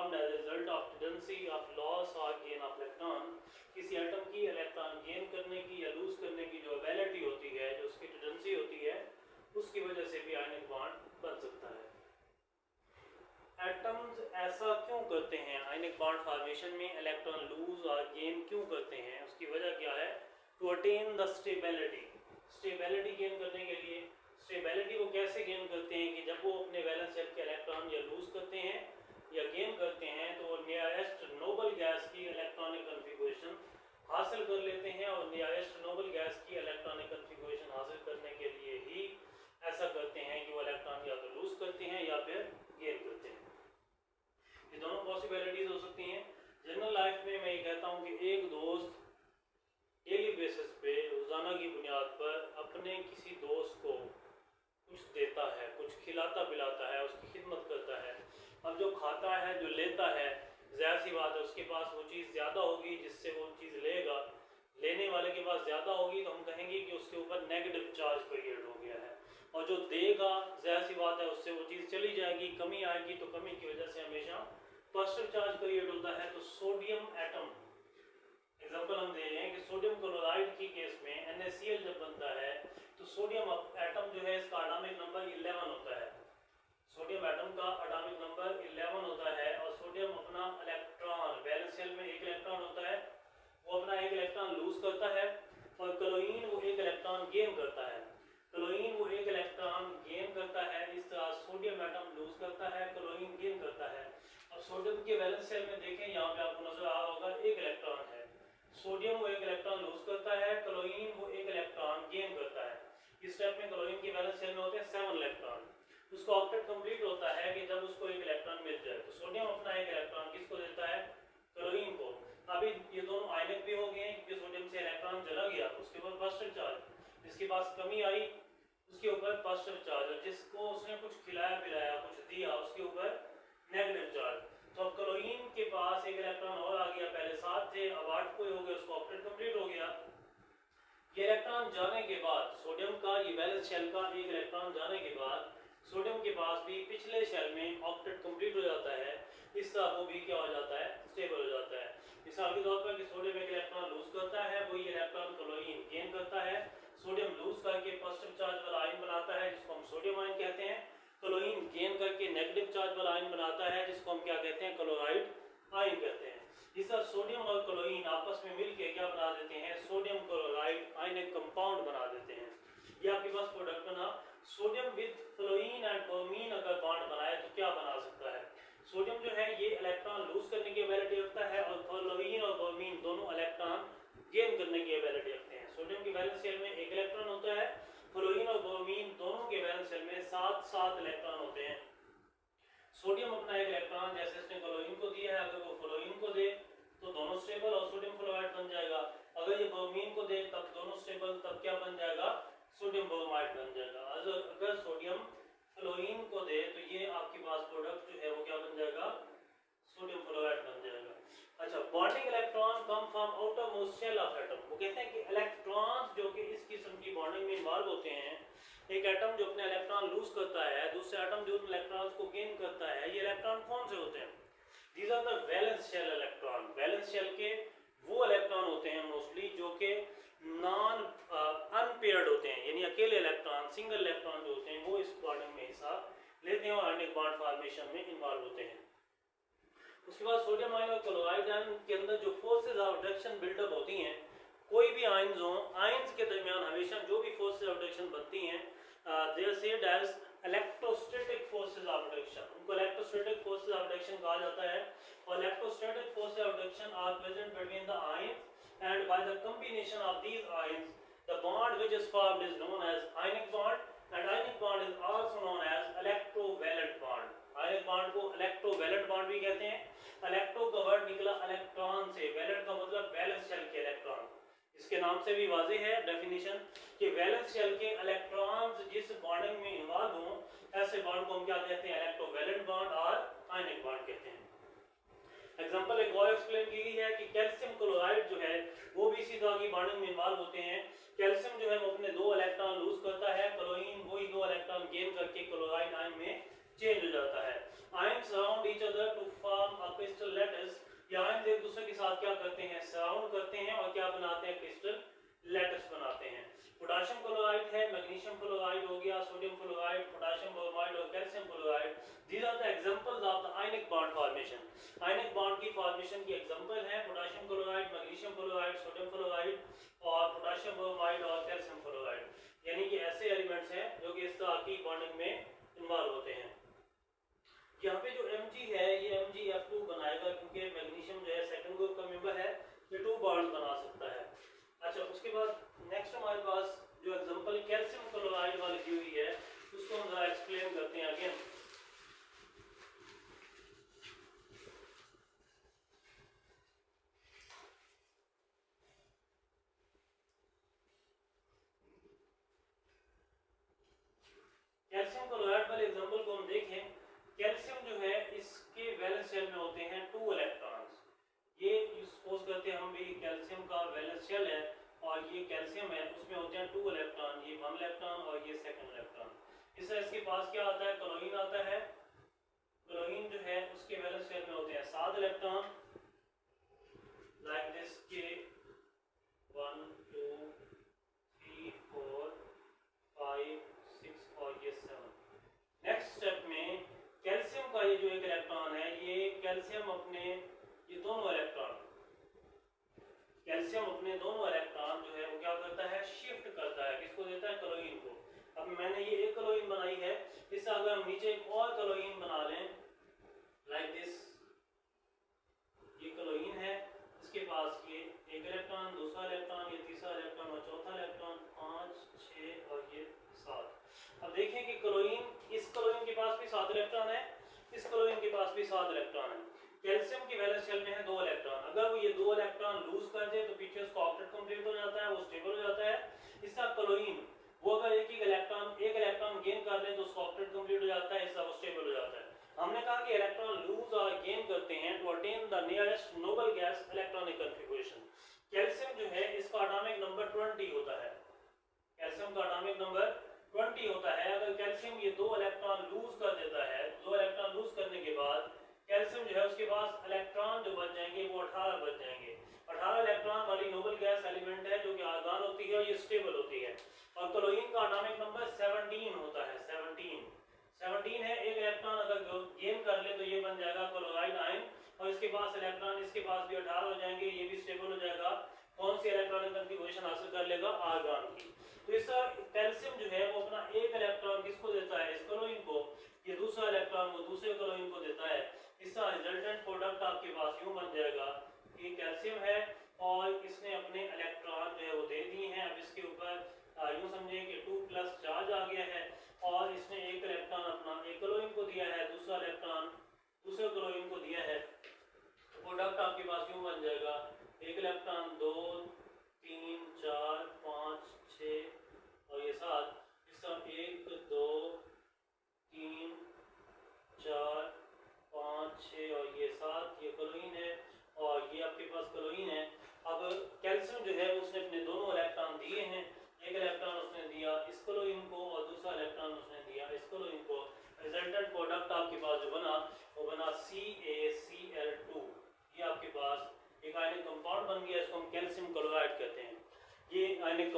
formed as a result of tendency of loss or gain of electron। किसी atom की electron gain करने की या लूज करने की जो एबिलिटी होती है, जो उसकी टेंडेंसी होती है, उसकी वजह से भी आयनिक बॉन्ड बन सकता है। एटम्स ऐसा क्यों करते हैं? आयनिक बॉन्ड फॉर्मेशन में इलेक्ट्रॉन लूज और गेन क्यों करते हैं? उसकी वजह क्या है? To attain the stability. Stability gain करने के लिए, स्टेबिलिटी वो कैसे गेन करते हैं कि जब वो अपने वैलेंस शेल के इलेक्ट्रॉन या लूज करते हैं या गेन करते हैं तो वो नियरेस्ट नोबल गैस की इलेक्ट्रॉनिक कन्फिगरेशन हासिल कर लेते हैं, और नियरेस्ट नोबल गैस की इलेक्ट्रॉनिक कन्फिगरेशन हासिल करने के लिए ही ऐसा करते हैं कि वो इलेक्ट्रॉन या तो लूज करते हैं या फिर गेन करते हैं। ये दोनों पॉसिबिलिटीज हो सकती हैं। जनरल लाइफ में मैं ये कहता हूँ कि एक दोस्त डेली बेसिस पे रोजाना की बुनियाद पर अपने किसी दोस्त को कुछ देता है, कुछ खिलाता पिलाता है, उसकी खिदमत करता है। अब जो खाता है, जो लेता है, ज़ाहिर सी बात है उसके पास वो चीज़ ज़्यादा होगी जिससे वो चीज़ लेगा। लेने वाले के पास ज़्यादा होगी तो हम कहेंगे कि उसके ऊपर नेगेटिव चार्ज क्रिएट हो गया है, और जो देगा ज़ाहिर सी बात है उससे वो चीज़ चली जाएगी, कमी आएगी, तो कमी की वजह से हमेशा पॉजिटिव चार्ज क्रिएट होता है। तो सोडियम एटम एग्जाम्पल हम दे रहे हैं कि सोडियम क्लोराइड की केस में NaCl जब बनता है तो सोडियम एटम जो है इसका एटॉमिक नंबर 11 होता है। सोडियम एटम का एटॉमिक नंबर 11 होता है, और सोडियम अपना इलेक्ट्रॉन, वैलेंस शेल में एक इलेक्ट्रॉन होता है, वो अपना एक इलेक्ट्रॉन लूज करता है, और क्लोरीन वो एक इलेक्ट्रॉन गेन करता है। क्लोरीन वो एक इलेक्ट्रॉन गेन करता है। इस तरह सोडियम एटम लूज करता है, क्लोरीन गेन करता है। अब सोडियम के वैलेंस शेल में देखें, यहाँ पे आपको नजर आ रहा होगा एक इलेक्ट्रॉन है। सोडियम वो एक इलेक्ट्रॉन लूज करता है, क्लोरीन वो एक इलेक्ट्रॉन गेन करता है। इस स्टेप में क्लोरीन के वैलेंस शेल में होते हैं 7 इलेक्ट्रॉन। उसका ऑक्टेट कंप्लीट होता है कि जब उसको एक इलेक्ट्रॉन मिल जाए। तो सोडियम अपना एक इलेक्ट्रॉन किसको देता है? क्लोरीन को। अभी ये दोनों आयनिक भी हो गए क्योंकि सोडियम से इलेक्ट्रॉन चला गया, उसके ऊपर पॉजिटिव चार्ज, जिसके पास कमी आई उसके ऊपर पॉजिटिव चार्ज, और जिसको उसने कुछ खिलाया पिलाया, कुछ दिया, उसके ऊपर नेगेटिव चार्ज। तो अब क्लोरीन के पास एक इलेक्ट्रॉन और आ गया, पहले 7 थे, अब 8 कोई हो गया, उसको ऑक्टेट कंप्लीट हो गया। ये इलेक्ट्रॉन जाने के बाद सोडियम का, ये वैलेंस शेल का एक इलेक्ट्रॉन जाने के बाद सोडियम के पास भी पिछले शेल में ऑक्टेट कंप्लीट हो जाता है। इस तरह वो भी क्या हो जाता है? स्टेबल हो जाता है। मिसाल के तौर पर कि सोडियम एक इलेक्ट्रॉन लूज करता है, वही इलेक्ट्रॉन क्लोरीन गेन करता है। सोडियम लूज करके पॉजिटिव चार्ज वाला आयन बनाता है जिसको हम सोडियम आयन कहते हैं। क्लोरीन गेन करके नेगेटिव चार्ज वाला आयन बनाता है जिसको हम क्या कहते हैं? क्लोराइड आयन कहते हैं। इस तरह सोडियम और क्लोरीन आपस में मिलकर क्या बना देते हैं? सोडियम क्लोराइड आयनिक कंपाउंड बना देते हैं। ये आपके पास प्रोडक्ट बना। Sodium with fluorine and bromine अगर बॉन्ड बनाए तो क्या बना सकता है? सोडियम जो है ये इलेक्ट्रॉन लूज करने की एबिलिटी रखता है, और फ्लोरीन और ब्रोमीन दोनों इलेक्ट्रॉन गेन करने की एबिलिटी रखते हैं। सोडियम की वैलेंस शेल में एक इलेक्ट्रॉन होता है, फ्लोरीन और ब्रोमीन दोनों के वैलेंस शेल में 7 इलेक्ट्रॉन होते हैं। सोडियम अपना एक इलेक्ट्रॉन जैसे इसने क्लोरीन को दिया है, अगर वो फ्लोरीन को दे तो दोनों स्टेबल और सोडियम फ्लोराइड बन जाएगा। अगर ये ब्रोमीन को दे तब दोनों स्टेबल, तब क्या बन जाएगा? सोडियम ब्रोमाइड बन जाएगा। अगर सोडियम फ्लोरीन को दे तो ये आपके पास प्रोडक्ट जो है वो क्या बन जाएगा? सोडियम फ्लोराइड बन जाएगा। अच्छा, bonding electron come from outermost shell of atom. वो कहते हैं कि इलेक्ट्रॉन्स जो कि इस किस्म की बॉन्डिंग में इन्वॉल्व होते हैं, एक एटम जो अपने इलेक्ट्रॉन लूज करता है, दूसरे एटम जो उन इलेक्ट्रॉन्स को गेन करता है, ये इलेक्ट्रॉन कौन से होते हैं? These are the valence shell electron. Valence shell के वो इलेक्ट्रॉन होते हैं मोस्टली जो कि नॉन अनपेयर्ड होते हैं, यानी अकेले इलेक्ट्रॉन, सिंगल इलेक्ट्रॉन जो होते हैं वो इस बॉन्डिंग में हिस्सा लेते हैं और आयनिक बॉन्ड फॉर्मेशन में इन्वॉल्व होते हैं। उसके बाद सोडियम आयन और क्लोराइड आयन के अंदर जो फोर्सेज ऑफ रिडक्शन बिल्डअप होती हैं, कोई भी आयन्स हो, आयन्स के दरमियान हमेशा जो भी फोर्सेज ऑफ रिडक्शन बनती हैं they are said as electrostatic forces of reduction. उनको इलेक्ट्रोस्टैटिक फोर्सेज ऑफ रिडक्शन कहा जाता है, और electrostatic forces of reduction are present between the ions and by the combination of these ions the bond which is formed is known as ionic bond, and ionic bond is also known as electrovalent bond. Ionic bond को electrovalent bond भी कहते हैं। Electro का word निकला electron से, valent का मतलब valence shell के इलेक्ट्रॉन। इसके नाम से भी वाज़ेह है डेफिनेशन कि वैलेंस शेल के इलेक्ट्रॉन्स जिस बॉन्डिंग में इन्वॉल्व हों, ऐसे बॉन्ड को हम क्या कहते हैं? इलेक्ट्रोवैलेंट बॉन्ड और आयनिक बॉन्ड कहते हैं। एग्जांपल एक और एक्सप्लेन की गई है कि कैल्शियम क्लोराइड जो है वो भी इसी तरह की बॉन्डिंग में इन्वॉल्व होते हैं। कैल्शियम जो है वो अपने 2 इलेक्ट्रॉन लूज करता है, क्लोरीन वही 2 इलेक्ट्रॉन गेन करके क्लोराइड आयन में चेंज हो जाता है। Ion surround each other to form a यहाँ पे जो Mg है ये MgF2 बनाएगा क्योंकि मैग्नीशियम जो है सेकंड ग्रुप का मेंबर है, ये 2 बॉन्ड बना सकता है। अच्छा, उसके बाद नेक्स्ट हमारे पास जो एग्जांपल कैल्शियम क्लोराइड वाली दी हुई है उसको हम जरा एक्सप्लेन करते हैं अगेन। कैल्शियम क्लोराइड वाले एग्जांपल को हम देखें, कैल्शियम जो है इसके वैलेंस शेल में होते हैं 2 इलेक्ट्रॉन्स। ये सपोज करते हैं हम भी कैल्शियम का वैलेंस शेल है और ये कैल्शियम है, उसमें होते हैं 2 इलेक्ट्रॉन, ये 1 इलेक्ट्रॉन और ये सेकंड इलेक्ट्रॉन। इसके पास क्या आता है, क्लोरीन आता है। क्लोरीन जो है उसके वैलेंस शेल में होते हैं 7 इलेक्ट्रॉन, लाइक दिस के 1 2 3 4 5 6 और ये 7। नेक्स्ट स्टेप में कैल्शियम का ये जो एक इलेक्ट्रॉन है, ये कैल्शियम अपने ये दोनों इलेक्ट्रॉन, कैल्शियम अपने दोनों इलेक्ट्रॉन जो है वो क्या करता है, शिफ्ट करता है, किसको देता है, क्लोरीन को। अब मैंने ये एक क्लोरीन बनाई है, इससे अगर हम नीचे एक और क्लोरीन बना लें लाइक दिस, ये क्लोरीन है, इसके पास ये एक इलेक्ट्रॉन, दूसरा इलेक्ट्रॉन, ये तीसरा इलेक्ट्रॉन और चौथा इलेक्ट्रॉन, 5 6 और ये 7। अब देखें कि क्लोरीन, इस क्लोरीन के पास भी 7 इलेक्ट्रॉन है, इस क्लोरीन के पास भी 7 इलेक्ट्रॉन है। कैल्शियम की वैलेंस शेल में है 2 इलेक्ट्रॉन, अगर वो ये 2 इलेक्ट्रॉन लूज कर दे तो पीछे उसका ऑक्टेट कंप्लीट हो जाता है, वो स्टेबल हो जाता है। इसका क्लोरीन वो अगर एक इलेक्ट्रॉन गेन कर ले तो उसका ऑक्टेट कंप्लीट हो जाता है, इसका वो स्टेबल हो जाता है। हमने कहा कि इलेक्ट्रॉन लूज और गेन करते हैं to attain the nearest noble gas electronic configuration. Calcium जो है इसका एटॉमिक नंबर 20 होता है, कैल्शियम का एटॉमिक नंबर 20 होता है। अगर कैल्शियम ये 2 इलेक्ट्रॉन लूज कर देता है, 2 इलेक्ट्रॉन लूज करने के बाद कैल्शियम जो है उसके पास इलेक्ट्रॉन जो बच जाएंगे वो 18 बच जाएंगे। 18 इलेक्ट्रॉन वाली नोबल गैस एलिमेंट है जो कि आर्गन होती है और ये स्टेबल होती है। और क्लोरीन का एटॉमिक नंबर 17 होता है, 17 है। एक इलेक्ट्रॉन अगर गेन कर ले तो ये बन जाएगा क्लोराइड आयन, और इसके पास इलेक्ट्रॉन, इसके पास भी 18 हो जाएंगे, ये भी स्टेबल हो जाएगा। कौन सी इलेक्ट्रॉनिक कॉन्फ़िगरेशन हासिल कर लेगा, आर्गन की। तो इस कैल्शियम जो है वो अपना एक इलेक्ट्रॉन किसको देता है, इस क्लोरीन को, ये दूसरा इलेक्ट्रॉन वो दूसरे क्लोरीन को देता है। इसका रिजल्टेंट प्रोडक्ट आपके पास यूं बन जाएगा कि कैल्शियम है और इसने अपने इलेक्ट्रॉन जो है वो दे दिए हैं। अब इसके ऊपर यूं समझिए कि 2+ चार्ज आ गया है और इसने एक इलेक्ट्रॉन अपना एक क्लोरीन को दिया है, दूसरा इलेक्ट्रॉन दूसरे क्लोरीन को दिया है। तो प्रोडक्ट आपके पास यूं बन जाएगा, एक इलेक्ट्रॉन 2 3 4 5 6 और ये 7। इसका 1 2 3 4 5 6 और ये 7, ये क्लोरीन है और ये आपके पास क्लोरीन है। अब कैल्शियम जो है उसने अपने दोनों इलेक्ट्रॉन दिए हैं, एक इलेक्ट्रॉन उसने दिया इस क्लोरीन को और दूसरा इलेक्ट्रॉन उसने दिया इस क्लोरीन को। रिजल्टेंट प्रोडक्ट आपके पास जो बना वो बना CaCl2। ये आपके पास एक आयनिक कंपाउंड बन गया, इसको हम कैल्शियम क्लोराइड कहते हैं। ये आयनिक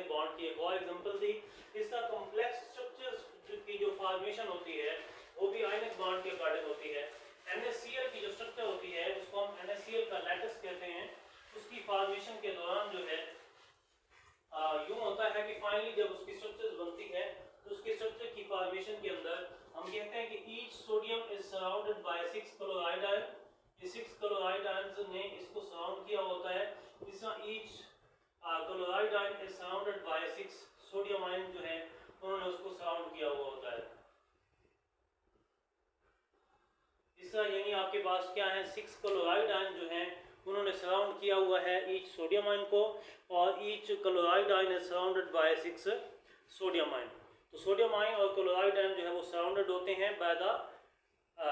बॉन्ड की एक और एग्जांपल थी। इसका कॉम्प्लेक्स स्ट्रक्चर्स की जो फॉर्मेशन होती है वो भी आयनिक बॉन्ड के अकॉर्डिंग होती है। NaCl की जो स्ट्रक्चर होती है उसको हम NaCl का लैटिस कहते हैं। उसकी फॉर्मेशन के दौरान जो है यूं होता है कि फाइनली जब उसकी स्ट्रक्चर्स बनती है तो उसकी स्ट्रक्चर की फॉर्मेशन के अंदर हम कहते हैं कि each sodium is surrounded by 6 chloride ion. ये 6 क्लोराइड आयंस ने इसको सराउंड किया होता है। इसका each chloride ion is surrounded by 6 sodium ion जो है उन्होंने उसको सराउंड किया हुआ होता है। इसका यानी आपके पास क्या है, 6 क्लोराइड आयन जो है उन्होंने सराउंड किया हुआ है ईच सोडियम आयन को, और each chloride ion is surrounded by 6 sodium ion. तो सोडियम आयन और क्लोराइड आयन जो है वो सराउंडेड होते हैं बाय द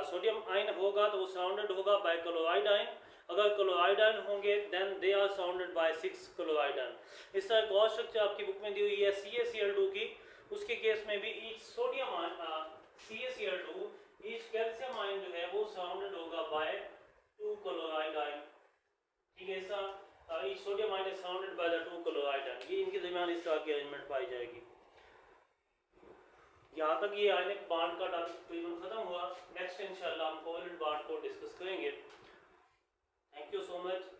सोडियम आयन होगा तो वो सराउंडेड होगा बाय क्लोराइड आयन। अगर क्लोराइड आयन होंगे then they are surrounded by 6 chloride ion. इस तरह एक और स्ट्रक्चर आपकी बुक में दी हुई है CaCl2 की। उसके केस में भी each sodium ion CaCl2 each calcium ion जो है वो सराउंडेड होगा बाय 2 क्लोराइड आयन। ठीक है, इसका each sodium ion is surrounded by the 2 chloride ion. ये इनके दरमियान इस तरह की अरेंजमेंट पाई जाएगी। यहाँ तक ये आयनिक बॉन्ड का टॉपिक तकरीबन खत्म हुआ। नेक्स्ट इंशाल्लाह हम कोवेलेंट बॉन्ड को डिस्कस करेंगे। Thank you so much.